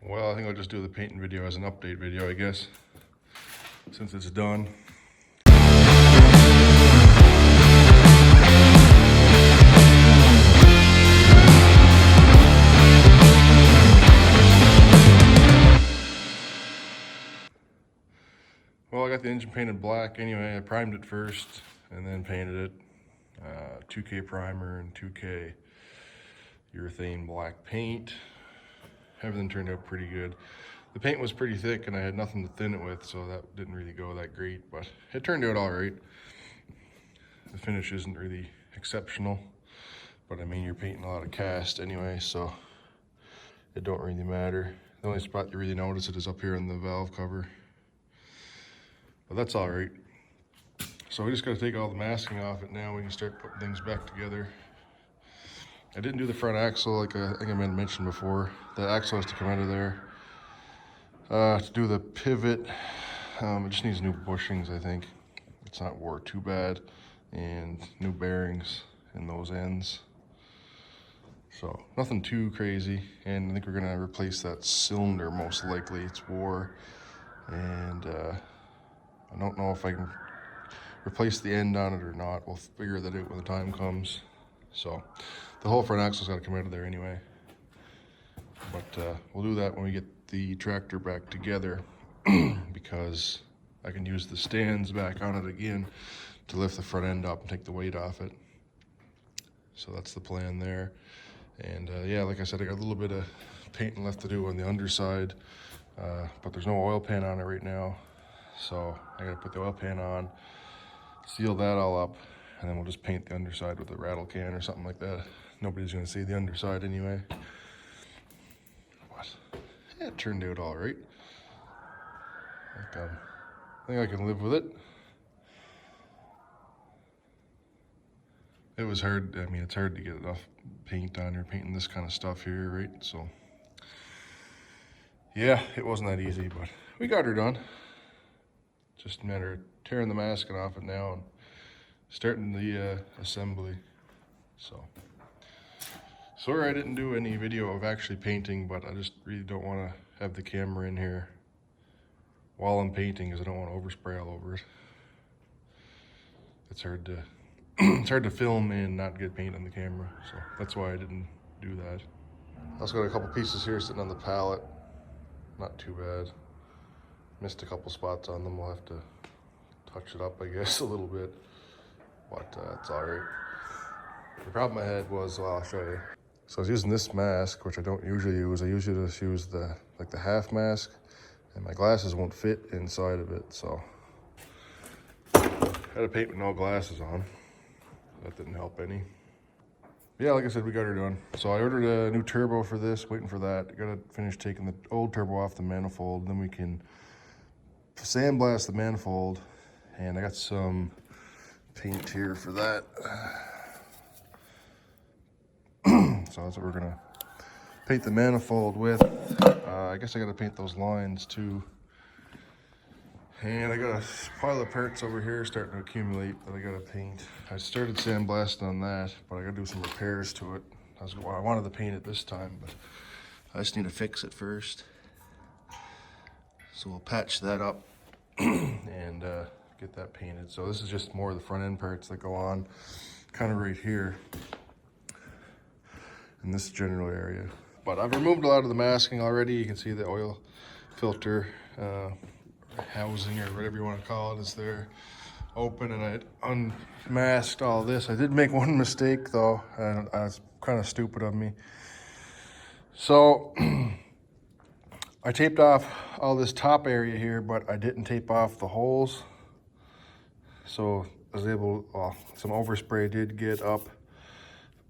Well, I think I'll just do the painting video as an update video, I guess, since it's done. Well, I got the engine painted black anyway. I primed it first and then painted it. 2K primer and 2K urethane black paint. Everything turned out pretty good. The paint was pretty thick and I had nothing to thin it with, so that didn't really go that great, but it turned out all right. The finish isn't really exceptional, but I mean, you're painting a lot of cast anyway, so it don't really matter. The only spot you really notice it is up here on the valve cover, but that's all right. So we just got to take all the masking off it now. We can start putting things back together. I didn't do the front axle like I think I mentioned before. The axle has to come out of there. To do the pivot, it just needs new bushings, I think. It's not wore too bad, and new bearings in those ends. So nothing too crazy, and I think we're gonna replace that cylinder most likely. It's wore, and I don't know if I can replace the end on it or not. We'll figure that out when the time comes. So the whole front axle's got to come out of there anyway, but we'll do that when we get the tractor back together because I can use the stands back on it again to lift the front end up and take the weight off it. So that's the plan there. And yeah, like I said, I got a little bit of painting left to do on the underside, but there's no oil pan on it right now, so I gotta put the oil pan on, seal that all up, and then we'll just paint the underside with a rattle can or something like that. Nobody's gonna see the underside anyway. But yeah, it turned out all right. I think I can live with it. It was hard. I mean, it's hard to get enough paint on. You're painting this kind of stuff here, right? So yeah, it wasn't that easy, but we got her done. Just a matter of tearing the masking off it now and starting the assembly. So sorry I didn't do any video of actually painting, but I just really don't want to have the camera in here while I'm painting because I don't want to overspray all over it. It's hard to it's hard to film and not get paint on the camera, so that's why I didn't do that. I also got a couple pieces here sitting on the pallet. Not too bad. Missed a couple spots on them. We'll have to touch it up, I guess, a little bit, but it's all right. The problem I had was, well, I'll show you. So I was using this mask, which I don't usually use. I usually just use the half mask, and my glasses won't fit inside of it, so I had to paint with no glasses on. That didn't help any. Yeah, like I said, we got her done. So I ordered a new turbo for this, waiting for that. Gotta finish taking the old turbo off the manifold, then we can sandblast the manifold, and I got some paint here for that. So that's what we're gonna paint the manifold with. I guess I gotta paint those lines too. And I got a pile of parts over here starting to accumulate that I gotta paint. I started sandblasting on that, but I gotta do some repairs to it. I wanted to paint it this time, but I just need to fix it first. So we'll patch that up and get that painted. So this is just more of the front end parts that go on kind of right here in this general area. But I've removed a lot of the masking already. You can see the oil filter housing or whatever you want to call it is there open, and I unmasked all this. I did make one mistake though, and it's kind of stupid of me. So I taped off all this top area here, but I didn't tape off the holes. So I was able, well, some overspray did get up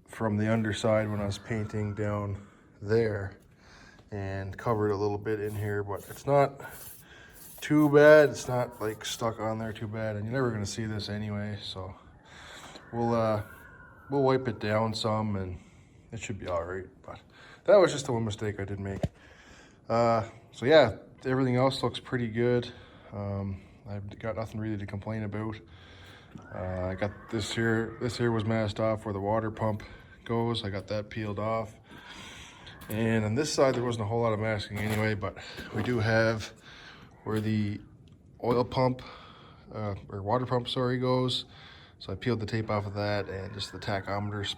from the underside when I was painting down there and covered a little bit in here, but it's not too bad. It's not like stuck on there too bad, and you're never gonna see this anyway, so we'll wipe it down some and it should be all right. But that was just the one mistake I did make. So yeah, everything else looks pretty good. I've got nothing really to complain about. I got this here was masked off where the water pump goes. I got that peeled off. And on this side, there wasn't a whole lot of masking anyway, but we do have where the oil pump, or water pump, sorry, goes. So I peeled the tape off of that and just the tachometer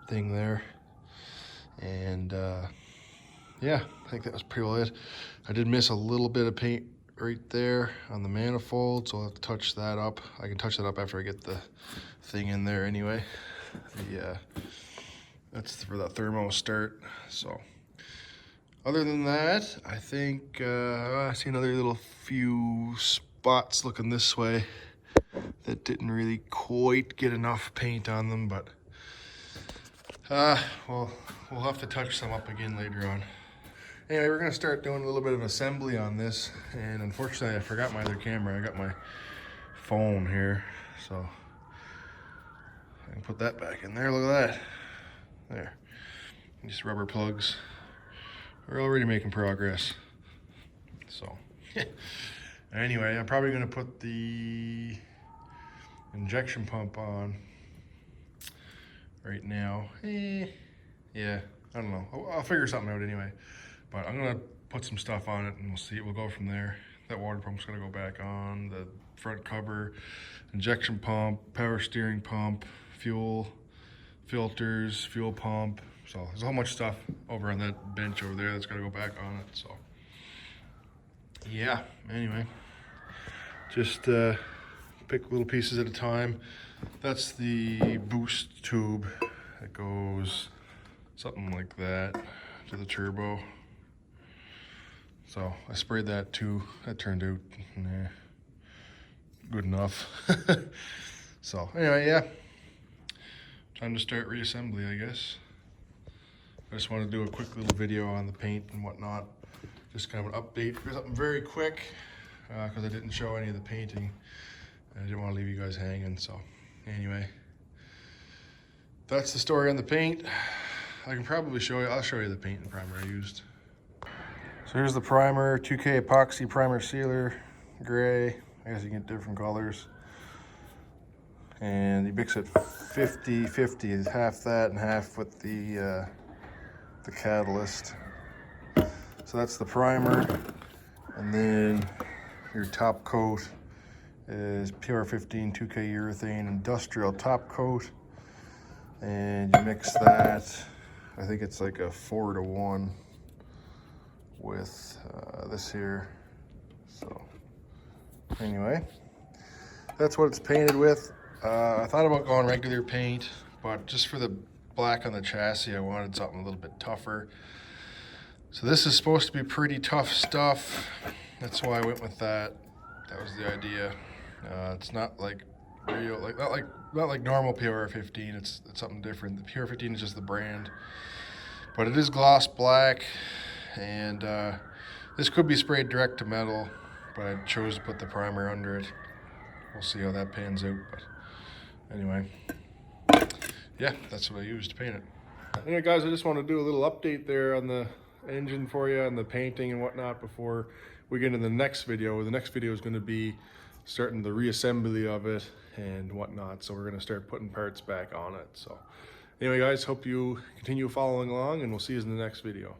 thing there. And yeah, I think that was pretty well it. I did miss a little bit of paint right there on the manifold, so I'll have to touch that up. I can touch that up after I get the thing in there anyway. That's for the thermo start. So other than that, I think I see another little few spots looking this way that didn't really quite get enough paint on them, but well, we'll have to touch some up again later on. Anyway, we're gonna start doing a little bit of assembly on this, and unfortunately I forgot my other camera. I got my phone here, so I can put that back in there. Look at that. There. Just rubber plugs. We're already making progress. So anyway, I'm probably gonna put the injection pump on right now. Yeah, I don't know. I'll figure something out anyway. But I'm gonna put some stuff on it and we'll see. We'll go from there. That water pump's gonna go back on, the front cover, injection pump, power steering pump, fuel, filters, fuel pump. So there's a whole bunch of stuff over on that bench over there that's gotta go back on it. So yeah, anyway, just pick little pieces at a time. That's the boost tube that goes something like that to the turbo. So I sprayed that too. That turned out good enough. So anyway, yeah, time to start reassembly, I guess. I just want to do a quick little video on the paint and whatnot. Just kind of an update, something very quick, because I didn't show any of the painting. I didn't want to leave you guys hanging. So anyway, that's the story on the paint. I can probably show you, I'll show you the paint and primer I used. So here's the primer, 2K epoxy primer sealer, gray. I guess you can get different colors. And you mix it 50-50, is half that and half with the catalyst. So that's the primer. And then your top coat is PR15 2K urethane industrial top coat. And you mix that, I think it's like a 4-to-1 with this here. So anyway, that's what it's painted with. I thought about going regular paint, but just for the black on the chassis, I wanted something a little bit tougher. So this is supposed to be pretty tough stuff. That's why I went with that. That was the idea. It's not like real, not like normal PR15. It's something different. The PR15 is just the brand, but it is gloss black. And this could be sprayed direct to metal, but I chose to put the primer under it. We'll see how that pans out. But anyway, yeah, that's what I used to paint it. Anyway, guys, I just want to do a little update there on the engine for you and the painting and whatnot before we get into the next video. The next video is going to be starting the reassembly of it and whatnot. So we're going to start putting parts back on it. So anyway, guys, hope you continue following along, and we'll see you in the next video.